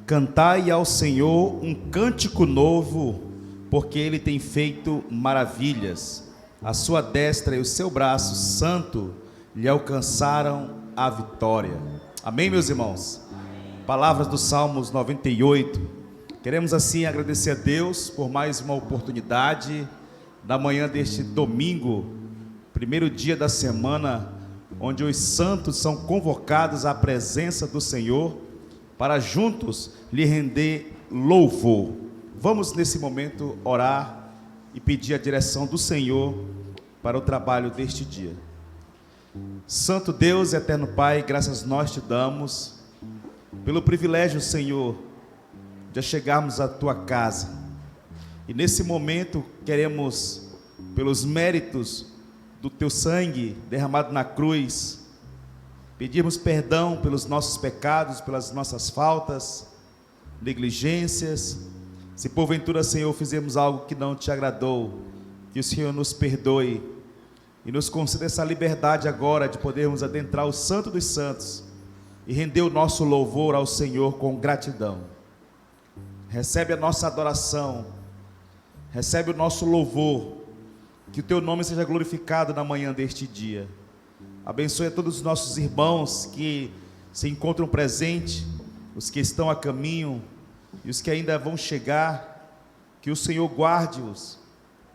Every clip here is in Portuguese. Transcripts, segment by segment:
Cantai ao Senhor um cântico novo, porque Ele tem feito maravilhas. A sua destra e o seu braço santo lhe alcançaram a vitória. Amém, meus irmãos? Palavras do Salmos 98. Queremos assim agradecer a Deus por mais uma oportunidade na manhã deste domingo, primeiro dia da semana, onde os santos são convocados à presença do Senhor para juntos lhe render louvor. Vamos nesse momento orar e pedir a direção do Senhor para o trabalho deste dia. Santo Deus, eterno Pai, graças nós te damos pelo privilégio, Senhor, de chegarmos à tua casa. E nesse momento queremos, pelos méritos do teu sangue derramado na cruz, pedirmos perdão pelos nossos pecados, pelas nossas faltas, negligências. Se porventura, Senhor, fizemos algo que não te agradou, que o Senhor nos perdoe e nos conceda essa liberdade agora de podermos adentrar o Santo dos Santos e render o nosso louvor ao Senhor com gratidão. Recebe a nossa adoração, recebe o nosso louvor, que o teu nome seja glorificado na manhã deste dia. Abençoe a todos os nossos irmãos que se encontram presentes, os que estão a caminho e os que ainda vão chegar. Que o Senhor guarde-os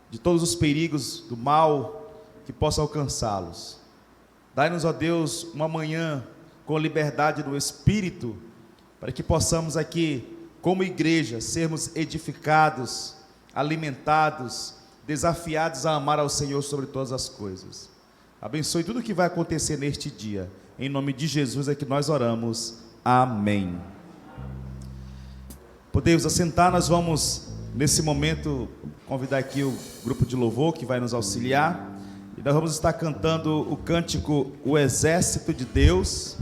de todos os perigos do mal que possa alcançá-los. Dai-nos, ó Deus, uma manhã com liberdade no Espírito, para que possamos aqui, como igreja, sermos edificados, alimentados, desafiados a amar ao Senhor sobre todas as coisas. Abençoe tudo o que vai acontecer neste dia. Em nome de Jesus é que nós oramos. Amém. Podemos assentar, nós vamos, nesse momento, convidar aqui o grupo de louvor que vai nos auxiliar. E nós vamos estar cantando o cântico O Exército de Deus.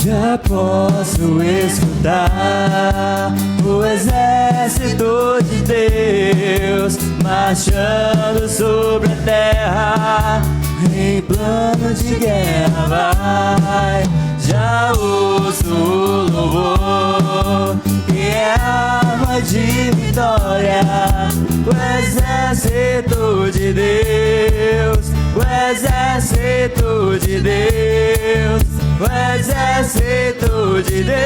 Já posso escutar o exército de Deus marchando sobre a terra em plano de guerra. Vai, já ouço o louvor que é arma de vitória. O exército de Deus, o exército de Deus, o exército de Deus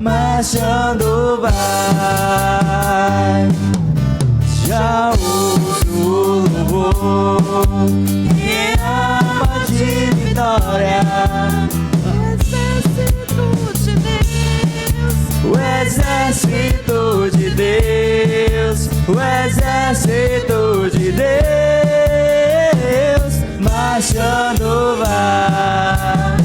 marchando vai. Já ouço o louvor que é arma de vitória. O exército de Deus, o exército de Deus, o exército de Deus marchando vai.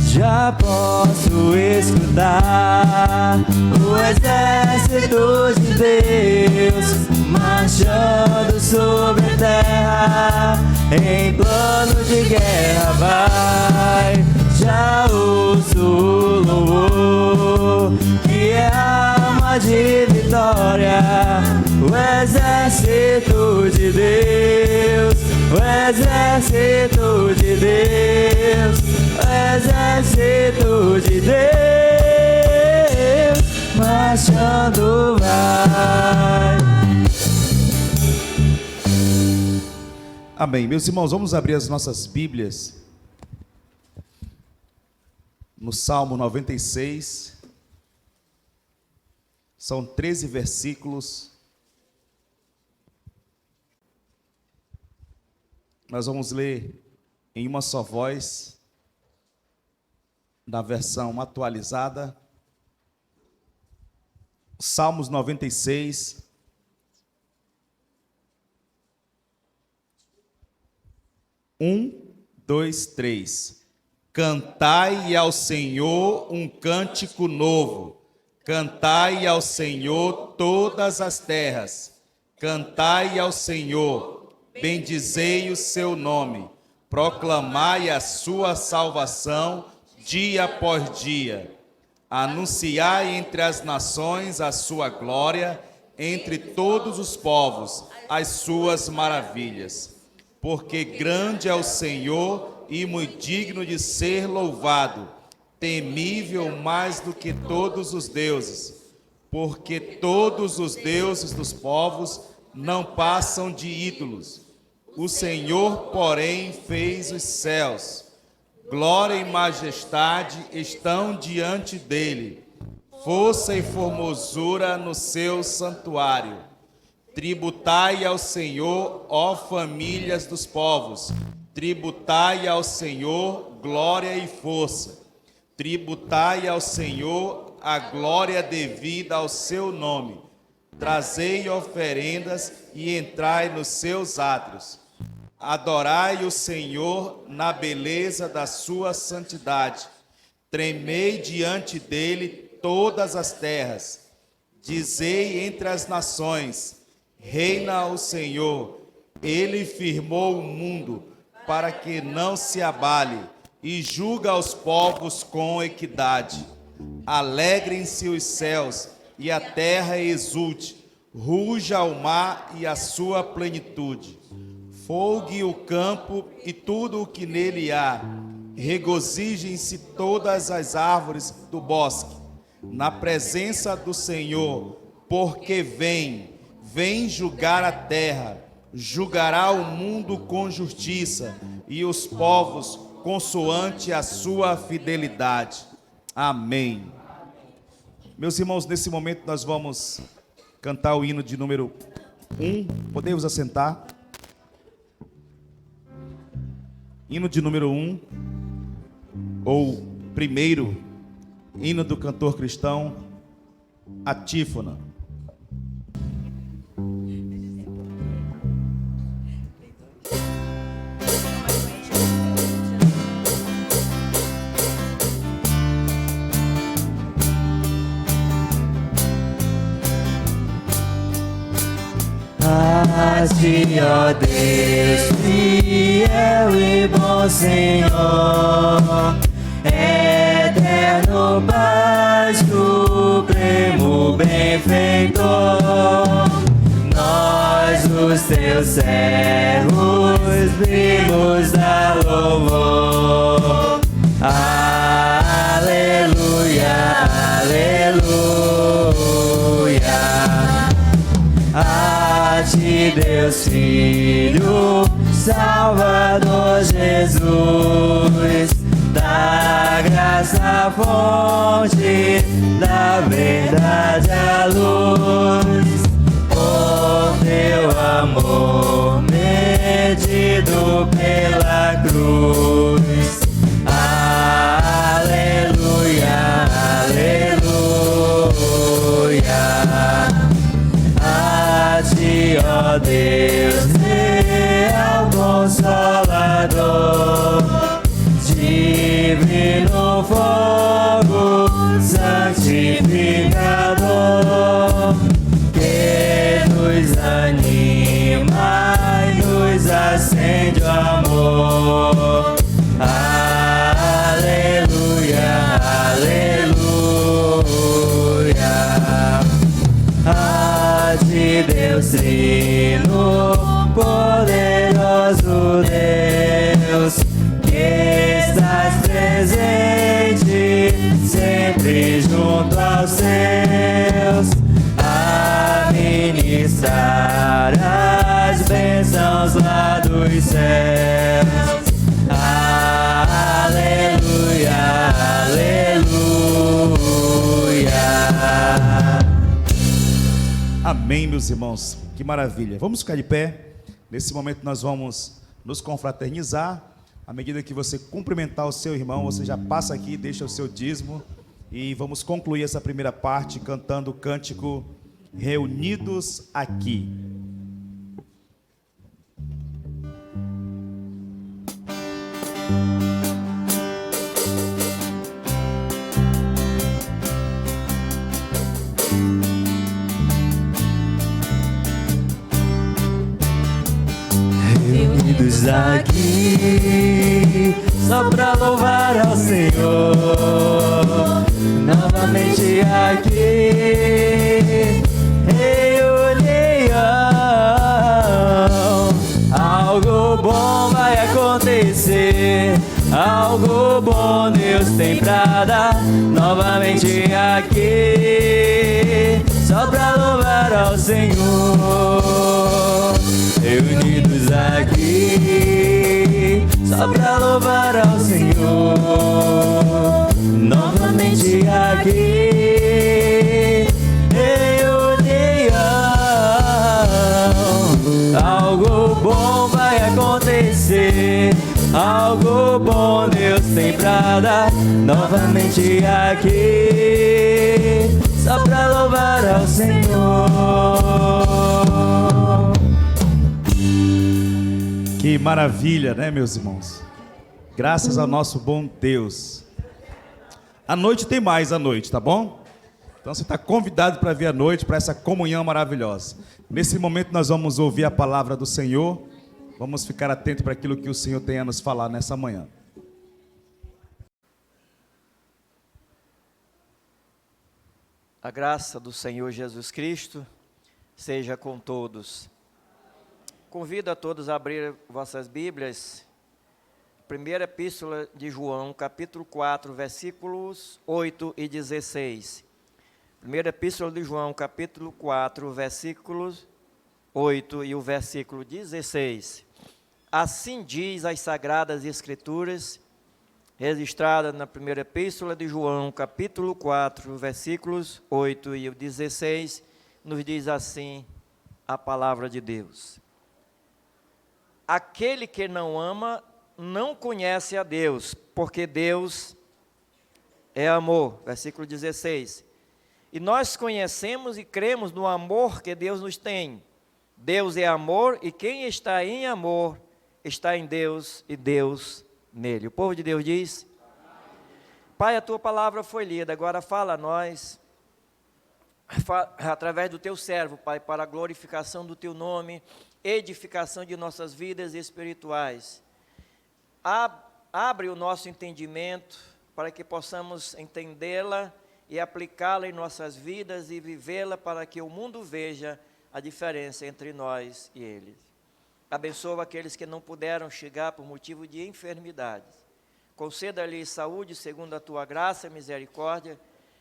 Já posso escutar o exército de Deus marchando sobre a terra em plano de guerra. Vai, já ouço o louvor que é arma de vitória. O exército de Deus, o exército de Deus, o exército de Deus marchando vai. Amém. Meus irmãos, vamos abrir as nossas Bíblias no Salmo 96. São 13 versículos. Nós vamos ler em uma só voz, na versão atualizada. Salmos 96. Dois, três. Cantai ao Senhor um cântico novo. Cantai ao Senhor todas as terras. Cantai ao Senhor, bendizei o seu nome. proclamai a sua salvação dia após dia. Anunciai entre as nações a sua glória, entre todos os povos as suas maravilhas. Porque grande é o Senhor e muito digno de ser louvado, temível mais do que todos os deuses. Porque todos os deuses dos povos não passam de ídolos. O Senhor, porém, fez os céus. Glória e majestade estão diante dele. Força e formosura no seu santuário. Tributai ao Senhor, ó famílias dos povos. Tributai ao Senhor glória e força. Tributai ao Senhor a glória devida ao seu nome. Trazei oferendas e entrai nos seus átrios. Adorai o Senhor na beleza da sua santidade. Tremei diante dele todas as terras. Dizei entre as nações: reina o Senhor. Ele firmou o mundo para que não se abale e julga os povos com equidade. Alegrem-se os céus e a terra exulte. Ruja o mar e a sua plenitude. Folgue o campo e tudo o que nele há. Regozijem-se todas as árvores do bosque, na presença do Senhor, porque vem julgar a terra, julgará o mundo com justiça e os povos consoante a sua fidelidade. Amém. Meus irmãos, nesse momento nós vamos cantar o hino de número 1. Podemos assentar? Hino de número 1, ou primeiro, hino do cantor cristão, Antífona. Paz-te, ó Deus, fiel e bom Senhor, eterno Pai, supremo benfeitor. Nós, os teus servos, vimos a louvor. Aleluia, aleluia. A ti, Deus Filho, Salvador Jesus, da graça fonte, da verdade a luz, por teu amor medido pela cruz. Aleluia, aleluia. A ti, ó Deus, real Consolador, divino fogo, santificador, que nos anima e nos acende o amor. Aleluia, aleluia. A ti, Deus Trino, poderoso Deus, que estás presente sempre junto aos seus, a ministrar as bênçãos lá dos céus. Aleluia, aleluia. Amém, meus irmãos, que maravilha. Vamos ficar de pé. Nesse momento nós vamos nos confraternizar. À medida que você cumprimentar o seu irmão, você já passa aqui, deixa o seu dízimo. E vamos concluir essa primeira parte cantando o cântico Reunidos Aqui. Unidos aqui, só pra louvar ao Senhor. Novamente aqui, reunião. Algo bom vai acontecer, algo bom Deus tem pra dar. Novamente aqui, só pra louvar ao Senhor. Reunidos aqui, só pra louvar ao Senhor. Novamente aqui, reunião. Algo bom vai acontecer, algo bom Deus tem pra dar. Novamente aqui, só pra louvar ao Senhor. Que maravilha, né, meus irmãos? Graças ao nosso bom Deus. À noite tem mais à noite, tá bom? Então você está convidado para vir à noite, para essa comunhão maravilhosa. Nesse momento nós vamos ouvir a palavra do Senhor. Vamos ficar atentos para aquilo que o Senhor tem a nos falar nessa manhã. A graça do Senhor Jesus Cristo seja com todos. Convido a todos a abrir vossas Bíblias. Primeira Epístola de João, capítulo 4, versículos 8 e 16. Primeira Epístola de João, capítulo 4, versículos 8 e o versículo 16. Assim diz as Sagradas Escrituras, registrada na primeira Epístola de João, capítulo 4, versículos 8 e 16, nos diz assim a palavra de Deus. Aquele que não ama, não conhece a Deus, porque Deus é amor. Versículo 16. E nós conhecemos e cremos no amor que Deus nos tem. Deus é amor, e quem está em amor, está em Deus, e Deus nele. O povo de Deus diz: Pai, a tua palavra foi lida, agora fala a nós, através do teu servo, Pai, para a glorificação do teu nome, edificação de nossas vidas espirituais. Abre o nosso entendimento, para que possamos entendê-la e aplicá-la em nossas vidas e vivê-la, para que o mundo veja a diferença entre nós e eles. Abençoa aqueles que não puderam chegar por motivo de enfermidades. Conceda-lhes saúde segundo a tua graça e misericórdia,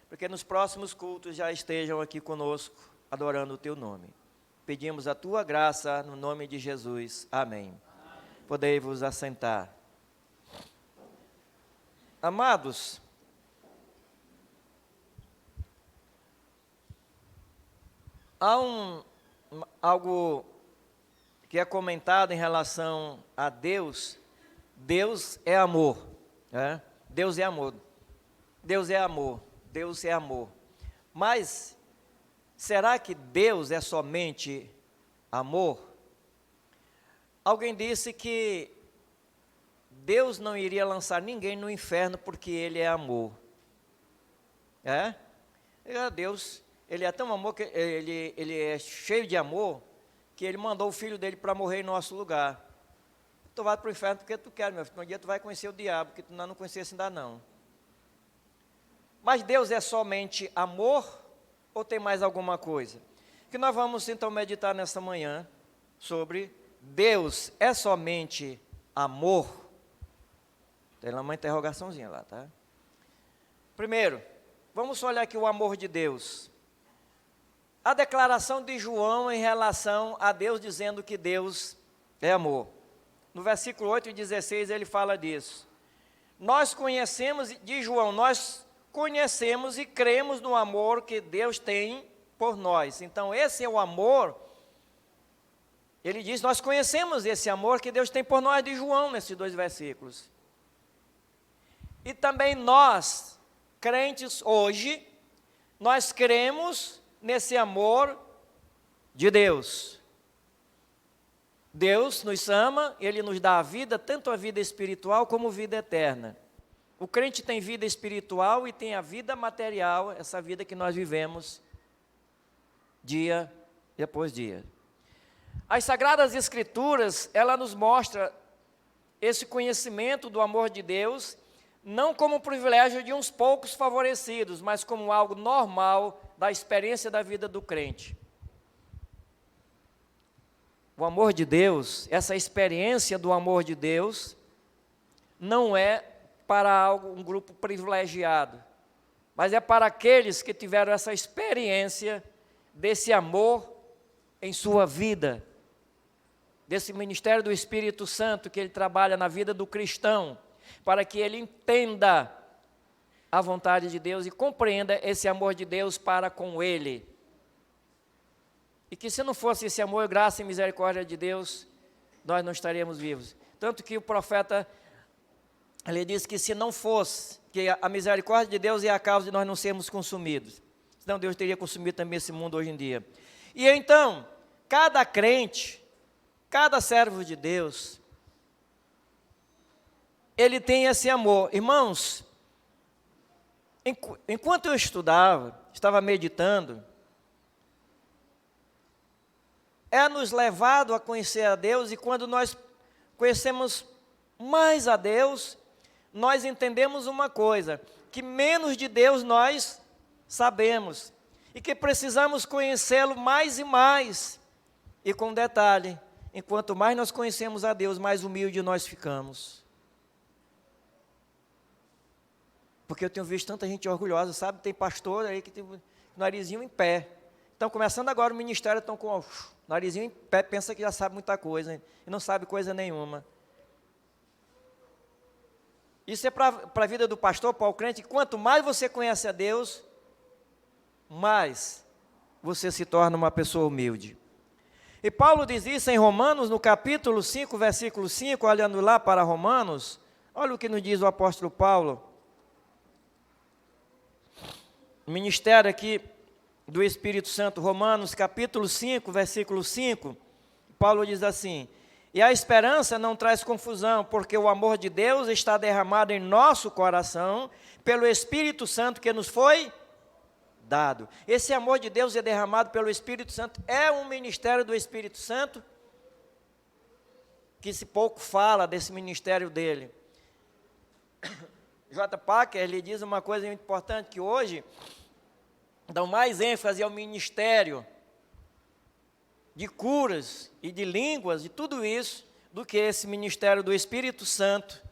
porque nos próximos cultos já estejam aqui conosco, adorando o teu nome. Pedimos a tua graça no nome de Jesus. Amém. Podei-vos assentar. Amados, há algo que é comentado em relação a Deus. Deus é amor, né? Deus é amor, Deus é amor, Deus é amor. Mas, será que Deus é somente amor? Alguém disse que Deus não iria lançar ninguém no inferno porque Ele é amor. Deus, Ele é tão amor, que ele é cheio de amor, que Ele mandou o Filho dEle para morrer em nosso lugar. Tu vai para o inferno porque tu quer, meu filho. Um dia tu vai conhecer o diabo, que tu não conhecesse ainda não. Mas Deus é somente amor ou tem mais alguma coisa? Que nós vamos então meditar nessa manhã sobre Deus é somente amor. Tem lá uma interrogaçãozinha lá, tá? Primeiro, vamos olhar aqui o amor de Deus. A declaração de João em relação a Deus, dizendo que Deus é amor. No versículo 8 e 16 ele fala disso. Nós conhecemos, diz João, nós conhecemos e cremos no amor que Deus tem por nós. Então esse é o amor, ele diz, nós conhecemos esse amor que Deus tem por nós, de João, nesses dois versículos. E também nós, crentes hoje, nós cremos nesse amor de Deus. Deus nos ama, Ele nos dá a vida, tanto a vida espiritual como a vida eterna. O crente tem vida espiritual e tem a vida material, essa vida que nós vivemos dia após dia. As Sagradas Escrituras, ela nos mostra esse conhecimento do amor de Deus, não como um privilégio de uns poucos favorecidos, mas como algo normal da experiência da vida do crente. O amor de Deus, essa experiência do amor de Deus, não é para um grupo privilegiado, mas é para aqueles que tiveram essa experiência desse amor em sua vida, desse ministério do Espírito Santo que ele trabalha na vida do cristão, para que ele entenda a vontade de Deus e compreenda esse amor de Deus para com ele. E que se não fosse esse amor, graça e misericórdia de Deus, nós não estaríamos vivos. Tanto que o profeta, ele diz que se não fosse, que a misericórdia de Deus é a causa de nós não sermos consumidos. Senão Deus teria consumido também esse mundo hoje em dia. E então, cada crente, cada servo de Deus, ele tem esse amor. Irmãos, enquanto eu estava meditando, é nos levado a conhecer a Deus, e quando nós conhecemos mais a Deus, nós entendemos uma coisa, que menos de Deus nós sabemos, e que precisamos conhecê-lo mais e mais. E com detalhe, enquanto mais nós conhecemos a Deus, mais humilde nós ficamos. Porque eu tenho visto tanta gente orgulhosa, sabe? Tem pastor aí que tem o narizinho em pé. Estão começando agora o ministério, estão com o narizinho em pé, pensa que já sabe muita coisa, hein? E não sabe coisa nenhuma. Isso é para a vida do pastor, para o crente. Quanto mais você conhece a Deus, mais você se torna uma pessoa humilde. E Paulo diz isso em Romanos, no capítulo 5, versículo 5, olhando lá para Romanos, olha o que nos diz o apóstolo Paulo. O ministério aqui do Espírito Santo, Romanos, capítulo 5, versículo 5, Paulo diz assim: e a esperança não traz confusão, porque o amor de Deus está derramado em nosso coração, pelo Espírito Santo que nos foi dado. Esse amor de Deus é derramado pelo Espírito Santo, é um ministério do Espírito Santo, que se pouco fala desse ministério dele. J. Packer, ele diz uma coisa muito importante, que hoje dão mais ênfase ao ministério de curas e de línguas e tudo isso, do que esse ministério do Espírito Santo,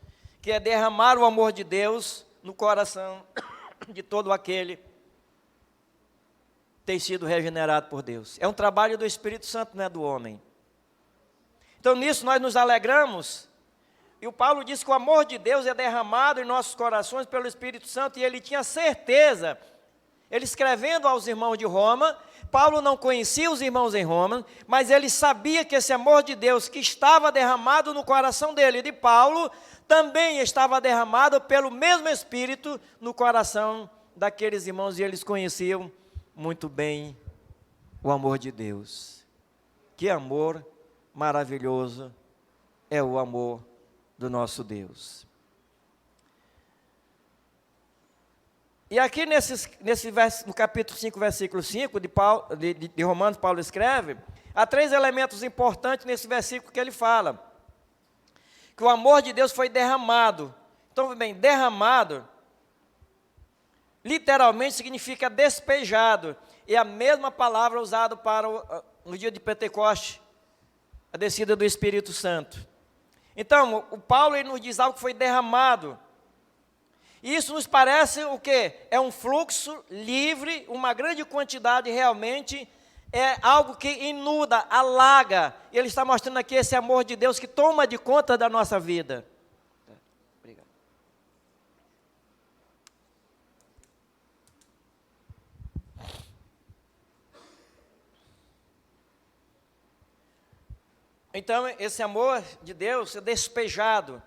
que é derramar o amor de Deus no coração de todo aquele que tem sido regenerado por Deus. É um trabalho do Espírito Santo, não é do homem. Então nisso nós nos alegramos, e o Paulo diz que o amor de Deus é derramado em nossos corações pelo Espírito Santo, e ele tinha certeza. Ele escrevendo aos irmãos de Roma, Paulo não conhecia os irmãos em Roma, mas ele sabia que esse amor de Deus que estava derramado no coração dele e de Paulo, também estava derramado pelo mesmo Espírito no coração daqueles irmãos, e eles conheciam muito bem o amor de Deus. Que amor maravilhoso é o amor do nosso Deus. E aqui no capítulo 5, versículo 5 de Romanos, Paulo escreve, há 3 elementos importantes nesse versículo que ele fala. Que o amor de Deus foi derramado. Então, bem, derramado, literalmente significa despejado. É a mesma palavra usada no dia de Pentecoste, a descida do Espírito Santo. Então, o Paulo ele nos diz algo que foi derramado. Isso nos parece o quê? É um fluxo livre, uma grande quantidade realmente, é algo que inunda, alaga. Ele está mostrando aqui esse amor de Deus que toma de conta da nossa vida. Obrigado. Então, esse amor de Deus é despejado.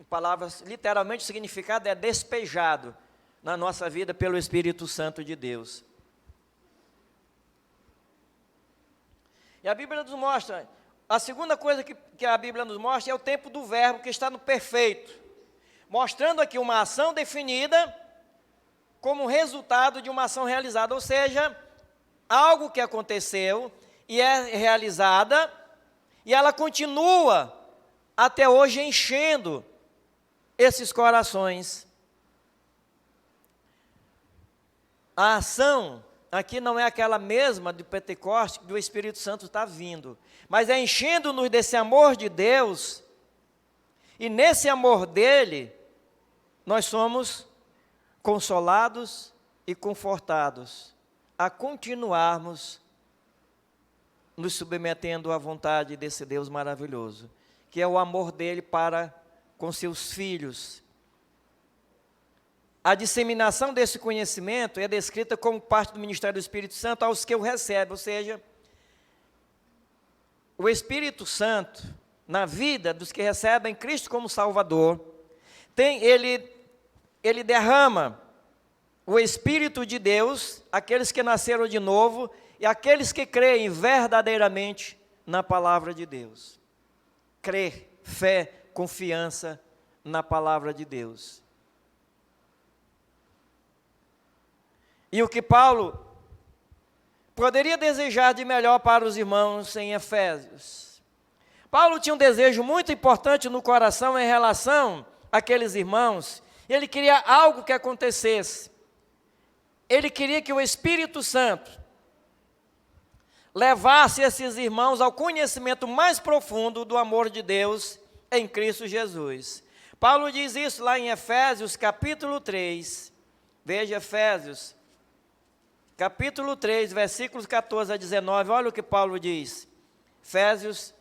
Palavras, literalmente o significado é despejado na nossa vida pelo Espírito Santo de Deus. E a Bíblia nos mostra, a segunda coisa que a Bíblia nos mostra é o tempo do verbo que está no perfeito, mostrando aqui uma ação definida como resultado de uma ação realizada, ou seja, algo que aconteceu e é realizada, e ela continua até hoje enchendo esses corações. A ação aqui não é aquela mesma de Pentecostes, que o Espírito Santo está vindo, mas é enchendo-nos desse amor de Deus, e nesse amor dele, nós somos consolados e confortados a continuarmos nos submetendo à vontade desse Deus maravilhoso, que é o amor dele para com seus filhos. A disseminação desse conhecimento é descrita como parte do ministério do Espírito Santo aos que o recebem, ou seja, o Espírito Santo, na vida dos que recebem Cristo como Salvador, ele derrama o Espírito de Deus, aqueles que nasceram de novo e aqueles que creem verdadeiramente na palavra de Deus. Crer, fé, confiança na palavra de Deus. E o que Paulo poderia desejar de melhor para os irmãos em Efésios? Paulo tinha um desejo muito importante no coração em relação àqueles irmãos. Ele queria algo que acontecesse. Ele queria que o Espírito Santo levasse esses irmãos ao conhecimento mais profundo do amor de Deus em Cristo Jesus. Paulo diz isso lá em Efésios capítulo 3. Veja Efésios capítulo 3, versículos 14 a 19. Olha o que Paulo diz. Efésios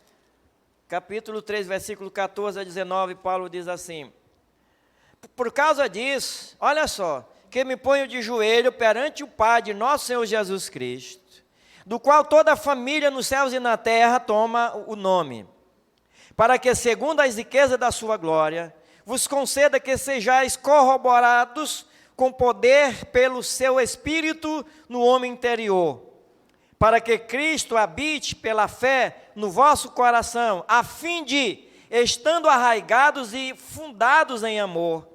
capítulo 3, versículo 14 a 19, Paulo diz assim: por causa disso, olha só, que me ponho de joelho perante o Pai de nosso Senhor Jesus Cristo, do qual toda a família nos céus e na terra toma o nome, para que, segundo as riquezas da sua glória, vos conceda que sejais corroborados com poder pelo seu Espírito no homem interior, para que Cristo habite pela fé no vosso coração, a fim de, estando arraigados e fundados em amor,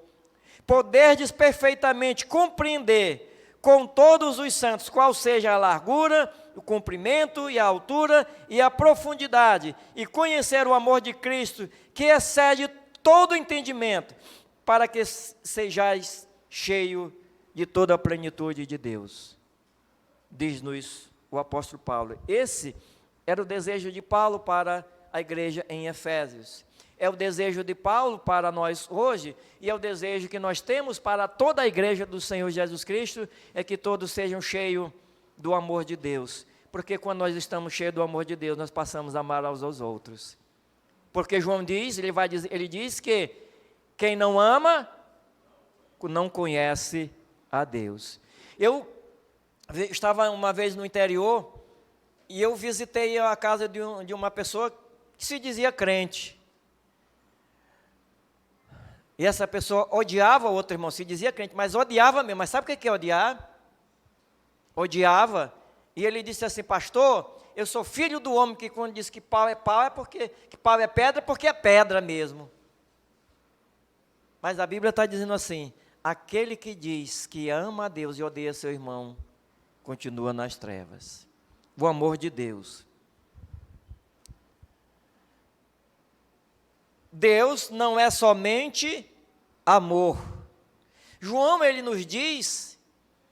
poderdes perfeitamente compreender com todos os santos qual seja a largura, o comprimento e a altura e a profundidade, e conhecer o amor de Cristo, que excede todo entendimento, para que sejais cheio de toda a plenitude de Deus. Diz-nos o apóstolo Paulo. Esse era o desejo de Paulo para a igreja em Efésios. É o desejo de Paulo para nós hoje, e é o desejo que nós temos para toda a igreja do Senhor Jesus Cristo, é que todos sejam cheios do amor de Deus. Porque quando nós estamos cheios do amor de Deus, nós passamos a amar uns aos outros. Porque João diz, ele diz que quem não ama, não conhece a Deus. Eu estava uma vez no interior, e eu visitei a casa de uma pessoa que se dizia crente. E essa pessoa odiava o outro irmão, se dizia crente, mas odiava mesmo. Mas sabe o que é odiar? Odiava. E ele disse assim: pastor, eu sou filho do homem que quando diz que pau é porque que pau é pedra, porque é pedra mesmo. Mas a Bíblia está dizendo assim: aquele que diz que ama a Deus e odeia seu irmão, continua nas trevas. O amor de Deus. Deus não é somente amor. João, ele nos diz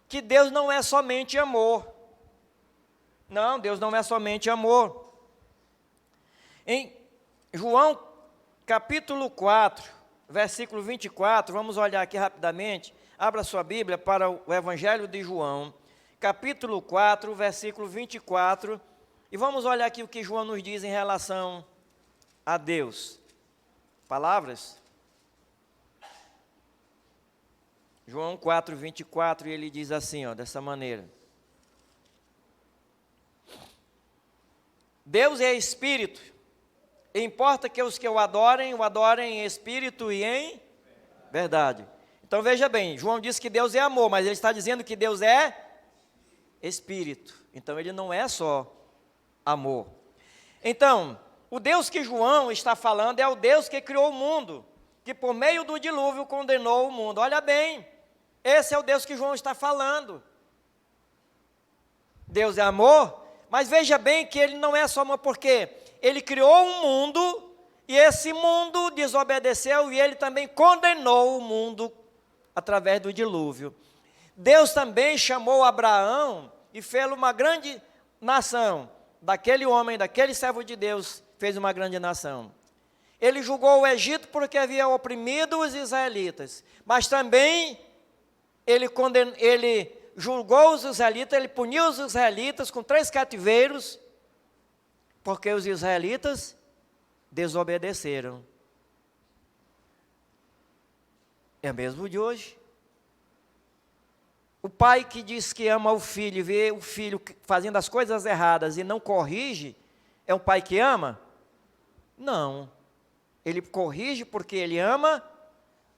que Deus não é somente amor. Não, Deus não é somente amor. Em João, capítulo 4, versículo 24, vamos olhar aqui rapidamente. Abra sua Bíblia para o Evangelho de João, capítulo 4, versículo 24, e vamos olhar aqui o que João nos diz em relação a Deus. Palavras? João 4, 24, e ele diz assim, dessa maneira: Deus é Espírito, e importa que os que o adorem em Espírito e em verdade. Então veja bem, João diz que Deus é amor, mas ele está dizendo que Deus é Espírito. Então ele não é só amor. Então, o Deus que João está falando é o Deus que criou o mundo, que por meio do dilúvio condenou o mundo. Olha bem, esse é o Deus que João está falando. Deus é amor, Mas veja bem que ele não é só uma, porque ele criou um mundo, e esse mundo desobedeceu, e ele também condenou o mundo através do dilúvio. Deus também chamou Abraão e fez uma grande nação. Daquele homem, daquele servo de Deus, fez uma grande nação. Ele julgou o Egito porque havia oprimido os israelitas, mas também ele julgou os israelitas, ele puniu os israelitas com 3 cativeiros, porque os israelitas desobedeceram. É o mesmo de hoje. O pai que diz que ama o filho e vê o filho fazendo as coisas erradas e não corrige, é um pai que ama? Não. Ele corrige porque ele ama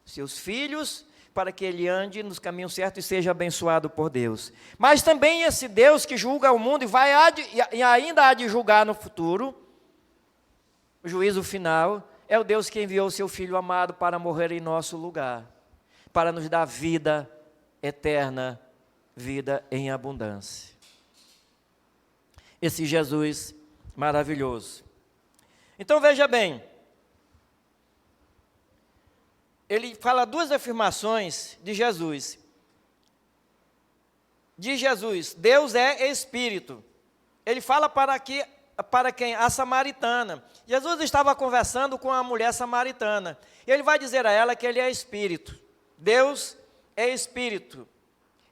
seus filhos, para que ele ande nos caminhos certos e seja abençoado por Deus. Mas também esse Deus que julga o mundo e ainda há de julgar no futuro, o juízo final, é o Deus que enviou o seu Filho amado para morrer em nosso lugar, para nos dar vida eterna, vida em abundância. Esse Jesus maravilhoso. Então veja bem, ele fala 2 afirmações de Jesus. De Jesus, Deus é Espírito. Ele fala para quem? A samaritana. Jesus estava conversando com a mulher samaritana. E ele vai dizer a ela que ele é Espírito. Deus é Espírito.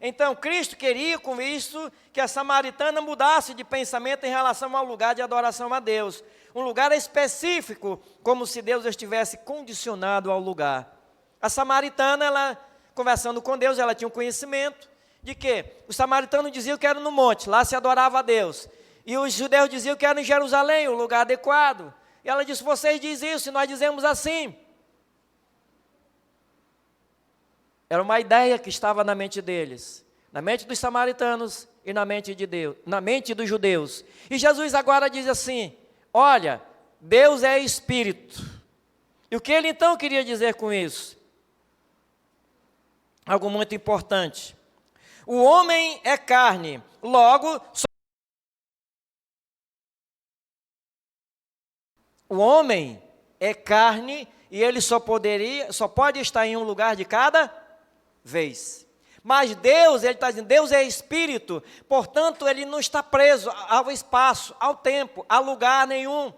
Então, Cristo queria com isso que a samaritana mudasse de pensamento em relação ao lugar de adoração a Deus. Um lugar específico, como se Deus estivesse condicionado ao lugar. A samaritana, ela, conversando com Deus, ela tinha um conhecimento de que os samaritanos diziam que era no monte, lá se adorava a Deus. E os judeus diziam que era em Jerusalém, o lugar adequado. E ela disse, vocês dizem isso, e nós dizemos assim. Era uma ideia que estava na mente deles, na mente dos samaritanos e na mente de Deus, na mente dos judeus. E Jesus agora diz assim, olha, Deus é Espírito. E o que ele então queria dizer com isso? Algo muito importante. O homem é carne, logo... O homem é carne e ele só pode estar em um lugar de cada vez. Mas Deus, ele está dizendo, Deus é Espírito, portanto ele não está preso ao espaço, ao tempo, a lugar nenhum.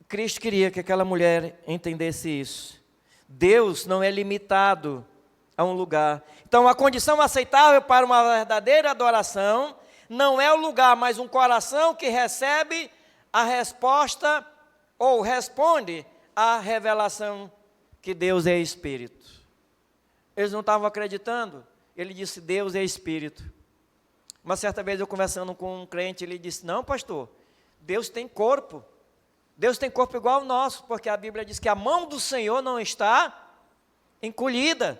Cristo queria que aquela mulher entendesse isso. Deus não é limitado a um lugar. Então a condição aceitável para uma verdadeira adoração não é o lugar, mas um coração que recebe a resposta ou responde à revelação que Deus é Espírito. Eles não estavam acreditando. Ele disse, Deus é Espírito. Uma certa vez eu conversando com um crente, ele disse, não pastor, Deus tem corpo. Deus tem corpo igual ao nosso, porque a Bíblia diz que a mão do Senhor não está encolhida.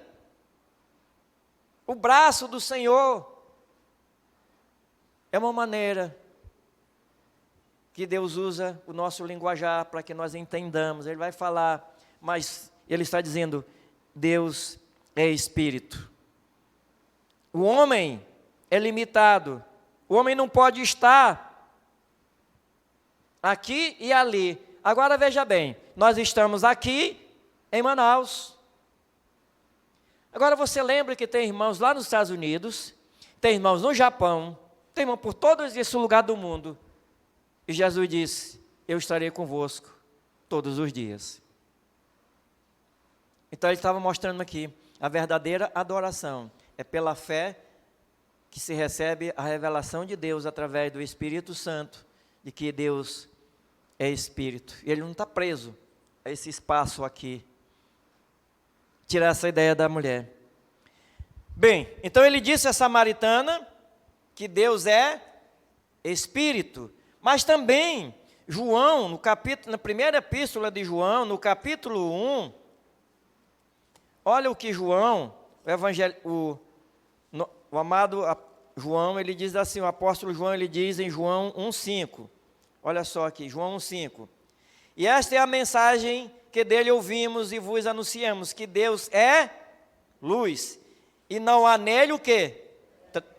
O braço do Senhor é uma maneira que Deus usa o nosso linguajar para que nós entendamos. Ele vai falar, mas ele está dizendo, Deus é Espírito. O homem é limitado. O homem não pode estar aqui e ali. Agora veja bem, nós estamos aqui em Manaus. Agora você lembra que tem irmãos lá nos Estados Unidos, tem irmãos no Japão, tem irmãos por todo esse lugar do mundo. E Jesus disse, eu estarei convosco todos os dias. Então ele estava mostrando aqui, a verdadeira adoração é pela fé que se recebe a revelação de Deus através do Espírito Santo, de que Deus é Espírito. E ele não está preso a esse espaço aqui. Tirar essa ideia da mulher. Bem, então ele disse à samaritana que Deus é Espírito. Mas também, João, na primeira epístola de João, no capítulo 1, olha o que João, o amado João, ele diz assim, o apóstolo João, ele diz em João 1,5. Olha só aqui, João 1,5. E esta é a mensagem que dele ouvimos e vos anunciamos, que Deus é luz, e não há nele o quê?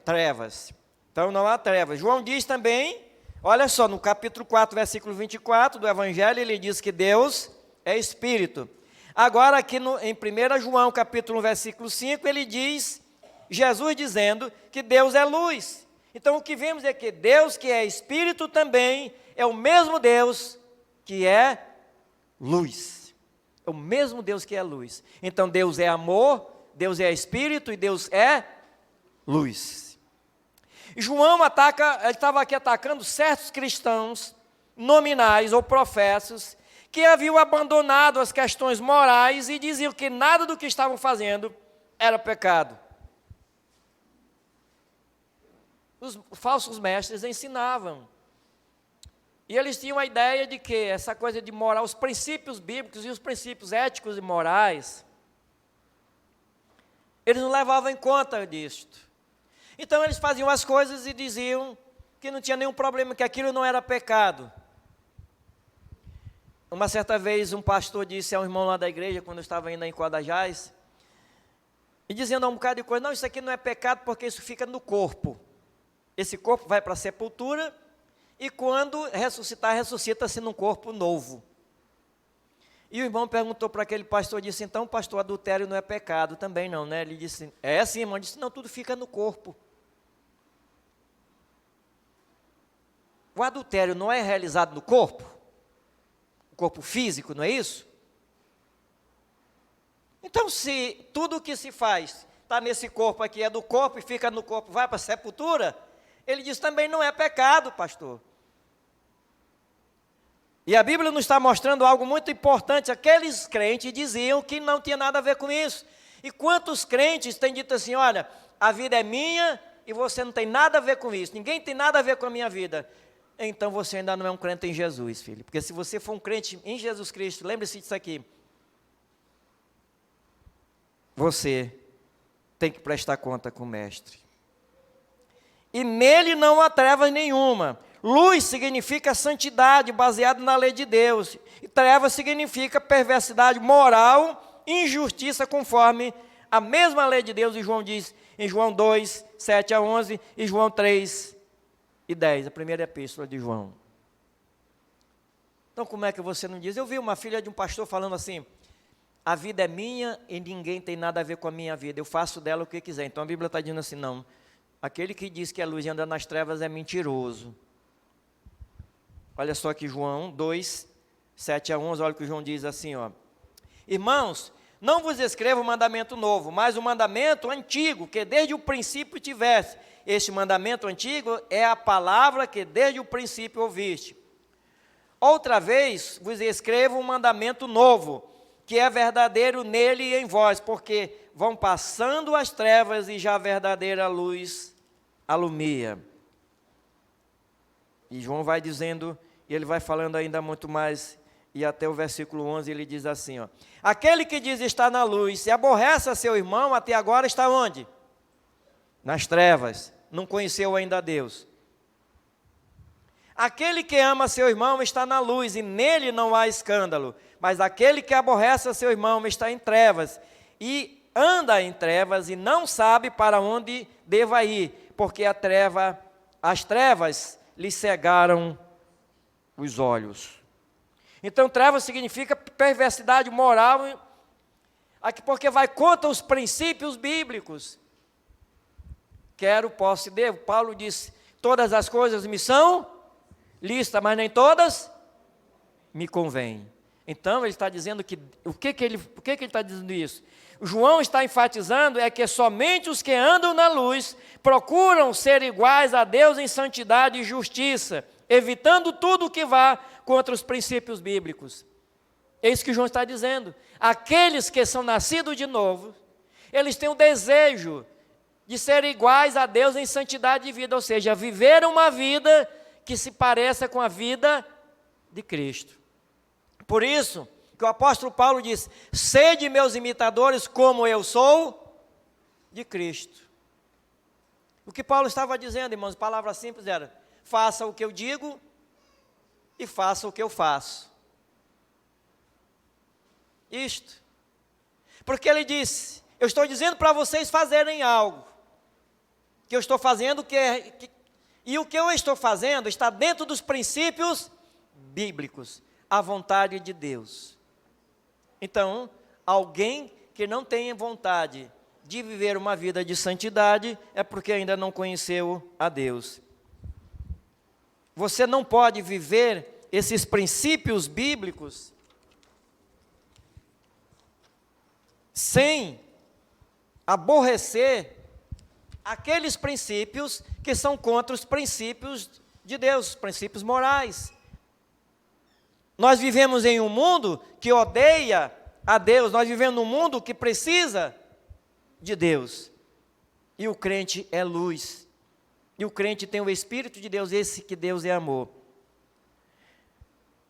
Trevas. Então não há trevas. João diz também, olha só, no capítulo 4, versículo 24 do Evangelho, ele diz que Deus é Espírito. Agora aqui em 1 João, capítulo 1, versículo 5, ele diz, Jesus dizendo que Deus é luz. Então o que vemos é que Deus que é Espírito também é o mesmo Deus que é luz. É o mesmo Deus que é luz. Então Deus é amor, Deus é Espírito e Deus é luz. João ele estava aqui atacando certos cristãos nominais ou professos que haviam abandonado as questões morais e diziam que nada do que estavam fazendo era pecado. Os falsos mestres ensinavam. E eles tinham a ideia de que essa coisa de moral, os princípios bíblicos e os princípios éticos e morais, eles não levavam em conta disto. Então eles faziam as coisas e diziam que não tinha nenhum problema, que aquilo não era pecado. Uma certa vez um pastor disse a um irmão lá da igreja, quando eu estava indo em Codajás, e dizendo um bocado de coisa, não, isso aqui não é pecado porque isso fica no corpo. Esse corpo vai para a sepultura e quando ressuscitar, ressuscita-se num corpo novo. E o irmão perguntou para aquele pastor, disse, então pastor, adultério não é pecado? Também não, né? Ele disse, é sim, irmão. Ele disse, não, tudo fica no corpo. O adultério não é realizado no corpo? O corpo físico, não é isso? Então, se tudo o que se faz está nesse corpo aqui, é do corpo e fica no corpo, vai para a sepultura, ele diz, também não é pecado, pastor. E a Bíblia nos está mostrando algo muito importante. Aqueles crentes diziam que não tinha nada a ver com isso. E quantos crentes têm dito assim, olha, a vida é minha e você não tem nada a ver com isso, ninguém tem nada a ver com a minha vida. Então você ainda não é um crente em Jesus, filho. Porque se você for um crente em Jesus Cristo, lembre-se disso aqui. Você tem que prestar conta com o Mestre. E nele não há trevas nenhuma. Luz significa santidade, baseada na lei de Deus. E trevas significa perversidade moral, injustiça, conforme a mesma lei de Deus. E João diz em João 2, 7 a 11 e João 3 e 10, a primeira epístola de João. Então como é que você não diz? Eu vi uma filha de um pastor falando assim, a vida é minha e ninguém tem nada a ver com a minha vida, eu faço dela o que quiser. Então a Bíblia está dizendo assim, não, aquele que diz que é luz e anda nas trevas é mentiroso. Olha só aqui João 2, 7 a 11, olha o que o João diz assim, ó. Irmãos, não vos escrevo um mandamento novo, mas um mandamento antigo, que desde o princípio tivesse. Este mandamento antigo é a palavra que desde o princípio ouviste. Outra vez vos escrevo um mandamento novo, que é verdadeiro nele e em vós, porque vão passando as trevas e já a verdadeira luz alumia. E João vai dizendo, e ele vai falando ainda muito mais, e até o versículo 11 ele diz assim, ó, aquele que diz estar na luz, se aborrece a seu irmão, até agora está onde? Nas trevas, não conheceu ainda a Deus. Aquele que ama seu irmão está na luz, e nele não há escândalo, mas aquele que aborrece a seu irmão está em trevas, e anda em trevas, e não sabe para onde deva ir, porque as trevas lhe cegaram os olhos. Então, trevas significa perversidade moral, porque vai contra os princípios bíblicos. Quero, posso e devo. Paulo diz, todas as coisas me são lícitas, mas nem todas me convêm. Então, ele está dizendo que, por que ele está dizendo isso? O João está enfatizando é que somente os que andam na luz procuram ser iguais a Deus em santidade e justiça, evitando tudo o que vá contra os princípios bíblicos. É isso que João está dizendo. Aqueles que são nascidos de novo, eles têm o desejo de ser iguais a Deus em santidade de vida, ou seja, viver uma vida que se pareça com a vida de Cristo. Por isso que o apóstolo Paulo diz, sede meus imitadores como eu sou de Cristo. O que Paulo estava dizendo, irmãos, palavras simples era, faça o que eu digo e faça o que eu faço. Isto. Porque ele disse, Eu estou dizendo para vocês fazerem algo. Que eu estou fazendo, e o que eu estou fazendo está dentro dos princípios bíblicos. A vontade de Deus. Então, alguém que não tem vontade de viver uma vida de santidade é porque ainda não conheceu a Deus. Você não pode viver esses princípios bíblicos sem aborrecer aqueles princípios que são contra os princípios de Deus, os princípios morais. Nós vivemos em um mundo que odeia a Deus, nós vivemos num mundo que precisa de Deus. E o crente é luz. E o crente tem o Espírito de Deus, esse que Deus é amor.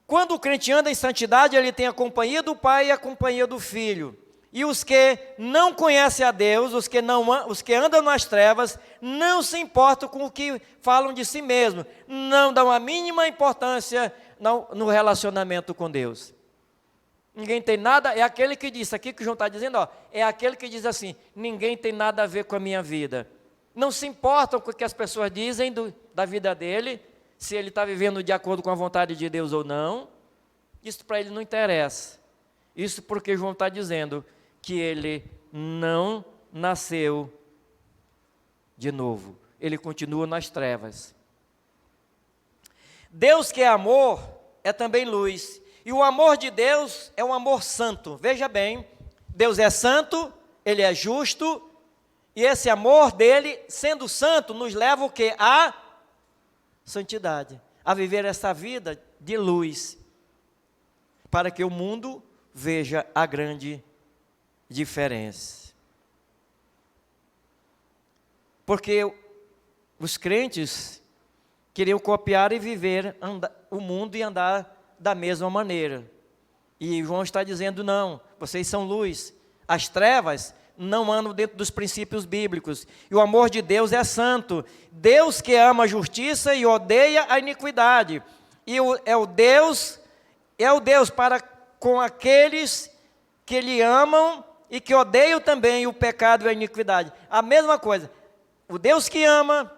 Quando o crente anda em santidade, ele tem a companhia do Pai e a companhia do Filho. E os que não conhecem a Deus, os que andam nas trevas, não se importam com o que falam de si mesmo. Não dão a mínima importância no relacionamento com Deus. Ninguém tem nada, é aquele que diz, aqui que o João está dizendo, ó, é aquele que diz assim, ninguém tem nada a ver com a minha vida. Não se importam com o que as pessoas dizem da vida dele, se ele está vivendo de acordo com a vontade de Deus ou não. Isso para ele não interessa. Isso porque João está dizendo que ele não nasceu de novo. Ele continua nas trevas. Deus que é amor, é também luz. E o amor de Deus é um amor santo. Veja bem, Deus é santo, Ele é justo, e esse amor dele, sendo santo, nos leva o quê? A santidade, a viver essa vida de luz, para que o mundo veja a grande diferença. Porque os crentes queriam copiar e viver o mundo e andar da mesma maneira. E João está dizendo, não, vocês são luz. As trevas não andam dentro dos princípios bíblicos. E o amor de Deus é santo. Deus que ama a justiça e odeia a iniquidade. E é o Deus para com aqueles que Ele amam e que odeiam também o pecado e a iniquidade. A mesma coisa. O Deus que ama,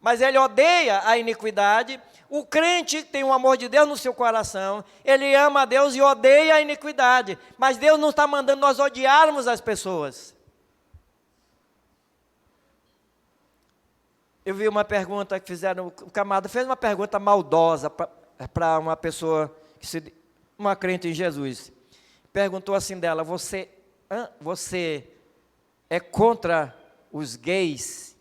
mas Ele odeia a iniquidade. O crente tem o amor de Deus no seu coração, ele ama a Deus e odeia a iniquidade, mas Deus não está mandando nós odiarmos as pessoas. Eu vi uma pergunta que fizeram, o camarada fez uma pergunta maldosa para uma pessoa, uma crente em Jesus. Perguntou assim dela, você é contra os gays?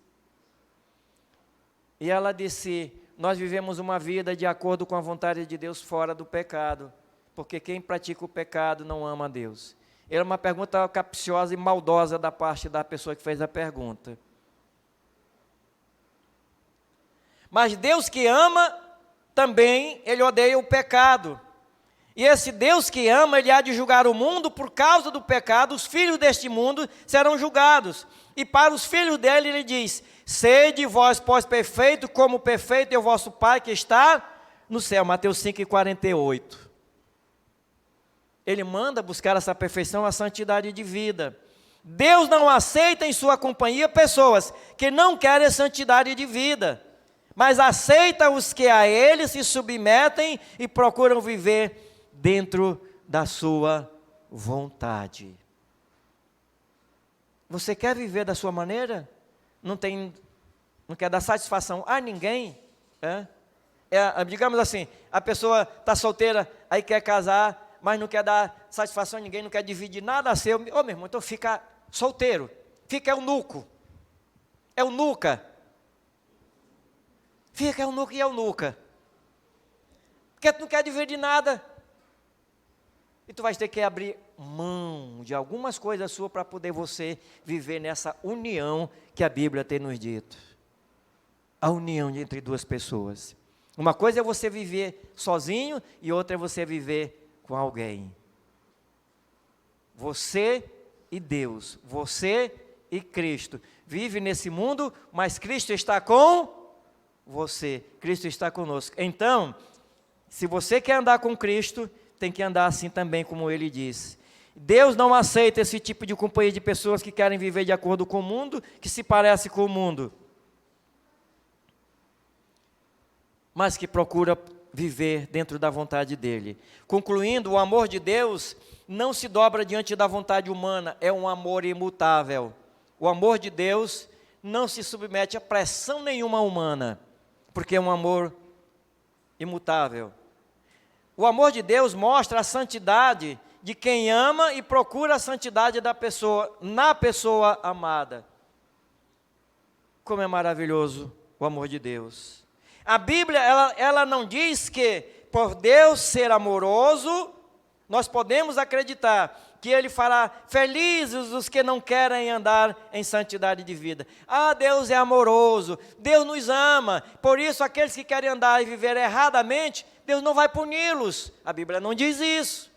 E ela disse, nós vivemos uma vida de acordo com a vontade de Deus fora do pecado, porque quem pratica o pecado não ama a Deus. Era uma pergunta capciosa e maldosa da parte da pessoa que fez a pergunta. Mas Deus que ama, também Ele odeia o pecado. E esse Deus que ama, Ele há de julgar o mundo por causa do pecado, os filhos deste mundo serão julgados. E para os filhos dele, Ele diz, sede vós, pois, perfeito, como perfeito é o vosso Pai que está no céu. Mateus 5:48. Ele manda buscar essa perfeição, a santidade de vida. Deus não aceita em sua companhia pessoas que não querem a santidade de vida, mas aceita os que a Ele se submetem e procuram viver dentro da sua vontade. Você quer viver da sua maneira? Não quer dar satisfação a ninguém? Digamos assim, a pessoa está solteira, aí quer casar, mas não quer dar satisfação a ninguém, não quer dividir nada a seu. Ô meu irmão, então fica solteiro, fica eunuco, eunuca. Fica eunuco e eunuca. Porque tu não quer dividir nada. E tu vais ter que abrir mão de algumas coisas suas para poder você viver nessa união que a Bíblia tem nos dito. A união entre duas pessoas. Uma coisa é você viver sozinho e outra é você viver com alguém. Você e Deus, você e Cristo. Vive nesse mundo, mas Cristo está com você. Cristo está conosco. Então, se você quer andar com Cristo, tem que andar assim também como Ele diz. Deus não aceita esse tipo de companhia de pessoas que querem viver de acordo com o mundo, que se parece com o mundo, mas que procura viver dentro da vontade dEle. Concluindo, o amor de Deus não se dobra diante da vontade humana, é um amor imutável. O amor de Deus não se submete a pressão nenhuma humana, porque é um amor imutável. O amor de Deus mostra a santidade de quem ama e procura a santidade da pessoa, na pessoa amada. Como é maravilhoso o amor de Deus. A Bíblia, ela não diz que por Deus ser amoroso, nós podemos acreditar que Ele fará felizes os que não querem andar em santidade de vida. Ah, Deus é amoroso, Deus nos ama, por isso aqueles que querem andar e viver erradamente, Deus não vai puni-los. A Bíblia não diz isso.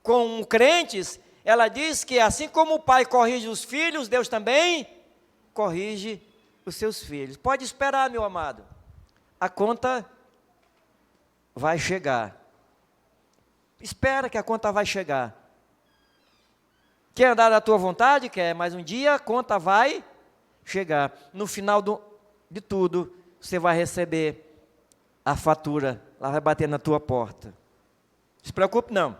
Com crentes, ela diz que assim como o pai corrige os filhos, Deus também corrige os seus filhos. Pode esperar, meu amado, a conta vai chegar. Espera que a conta vai chegar. Quer andar na tua vontade? Quer, mas um dia a conta vai chegar. No final de tudo, você vai receber a fatura, ela vai bater na tua porta. Não se preocupe não.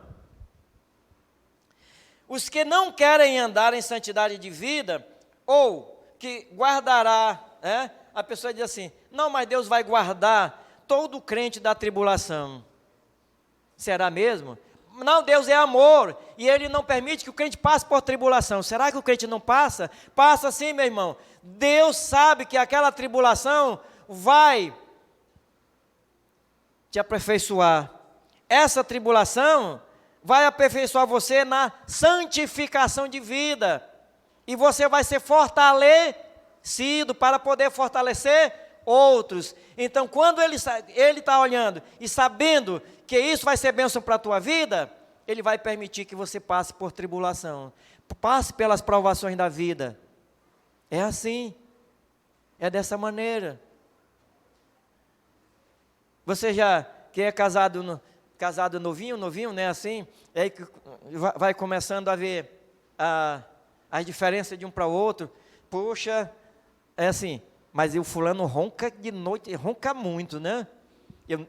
Os que não querem andar em santidade de vida, ou que guardará, a pessoa diz assim, não, mas Deus vai guardar todo crente da tribulação. Será mesmo? Não, Deus é amor, e Ele não permite que o crente passe por tribulação. Será que o crente não passa? Passa sim, meu irmão. Deus sabe que aquela tribulação vai te aperfeiçoar. Essa tribulação vai aperfeiçoar você na santificação de vida. E você vai ser fortalecido para poder fortalecer outros. Então, quando Ele está olhando e sabendo que isso vai ser bênção para a tua vida, Ele vai permitir que você passe por tribulação, passe pelas provações da vida. É assim, é dessa maneira. Você já, que é casado novinho, né, assim, aí vai começando a ver a diferença de um para o outro. Poxa, é assim, mas o fulano ronca de noite, ronca muito, né?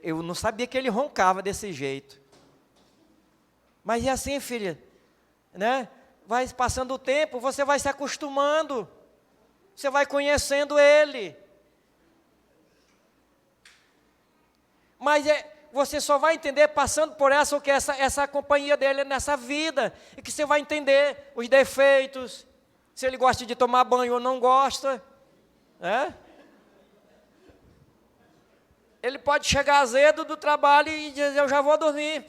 Eu não sabia que ele roncava desse jeito. Mas é assim, filha, né? Vai passando o tempo, você vai se acostumando, você vai conhecendo ele. Mas você só vai entender passando por essa, o que essa companhia dele nessa vida, e que você vai entender os defeitos, se ele gosta de tomar banho ou não gosta, né? Ele pode chegar azedo do trabalho e dizer, eu já vou dormir.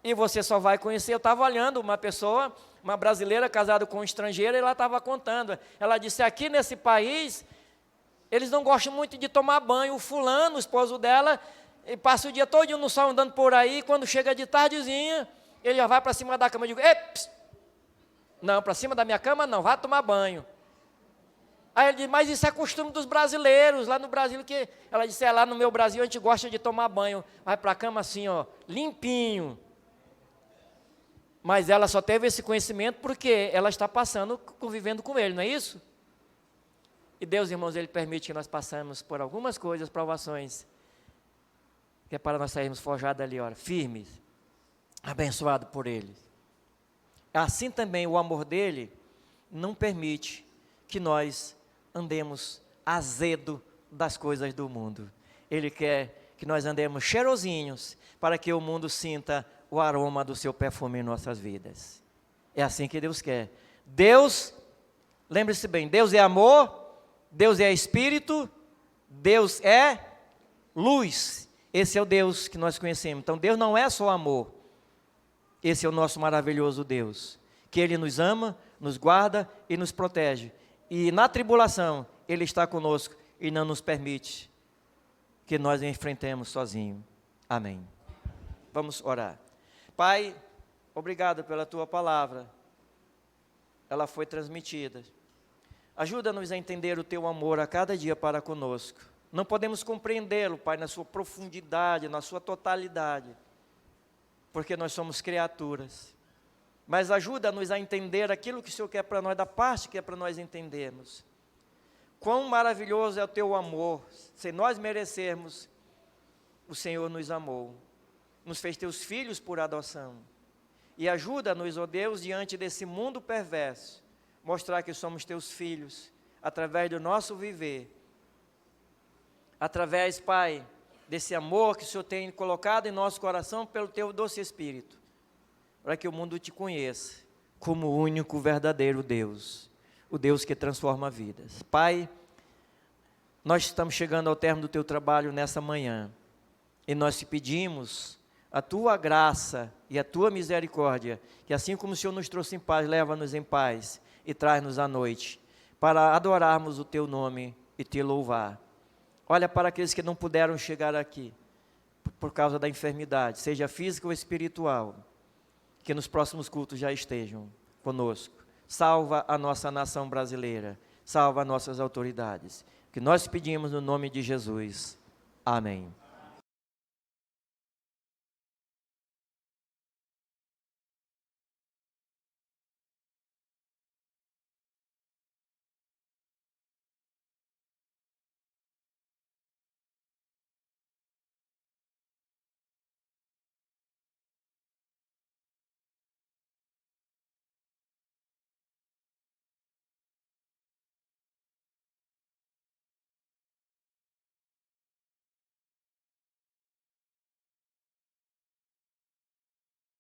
E você só vai conhecer. Eu estava olhando uma pessoa, uma brasileira casada com um estrangeiro, e ela estava contando. Ela disse, aqui nesse país, eles não gostam muito de tomar banho. O fulano, o esposo dela, ele passa o dia todo no sol andando por aí, quando chega de tardezinha, ele já vai para cima da cama. Eu digo, não, para cima da minha cama não, vá tomar banho. Aí ele diz, mas isso é costume dos brasileiros, lá no Brasil, que ela disse, lá no meu Brasil a gente gosta de tomar banho, vai para a cama assim, ó, limpinho. Mas ela só teve esse conhecimento porque ela está passando, convivendo com ele, não é isso? E Deus, irmãos, Ele permite que nós passemos por algumas coisas, provações, que é para nós sairmos forjados ali, ó, firmes, abençoados por Ele. Assim também o amor dEle não permite que nós andemos azedo das coisas do mundo. Ele quer que nós andemos cheirosinhos, para que o mundo sinta o aroma do seu perfume em nossas vidas. É assim que Deus quer. Deus, lembre-se bem, Deus é amor, Deus é espírito, Deus é luz. Esse é o Deus que nós conhecemos. Então Deus não é só amor. Esse é o nosso maravilhoso Deus, que Ele nos ama, nos guarda e nos protege. E na tribulação, Ele está conosco e não nos permite que nós enfrentemos sozinhos. Amém. Vamos orar. Pai, obrigado pela Tua palavra. Ela foi transmitida. Ajuda-nos a entender o Teu amor a cada dia para conosco. Não podemos compreendê-lo, Pai, na sua profundidade, na sua totalidade. porque nós somos criaturas. Mas ajuda-nos a entender aquilo que o Senhor quer para nós, da parte que é para nós entendermos. Quão maravilhoso é o teu amor, sem nós merecermos, o Senhor nos amou, nos fez teus filhos por adoção. E ajuda-nos, ó Deus, diante desse mundo perverso, mostrar que somos teus filhos, através do nosso viver, através, Pai, desse amor que o Senhor tem colocado em nosso coração pelo teu doce Espírito, para que o mundo te conheça como o único verdadeiro Deus, o Deus que transforma vidas. Pai, nós estamos chegando ao término do teu trabalho nessa manhã, e nós te pedimos a tua graça e a tua misericórdia, que assim como o Senhor nos trouxe em paz, leva-nos em paz e traz-nos à noite, para adorarmos o teu nome e te louvar. Olha para aqueles que não puderam chegar aqui, por causa da enfermidade, seja física ou espiritual, que nos próximos cultos já estejam conosco. Salva a nossa nação brasileira, salva nossas autoridades, que nós pedimos no nome de Jesus. Amém.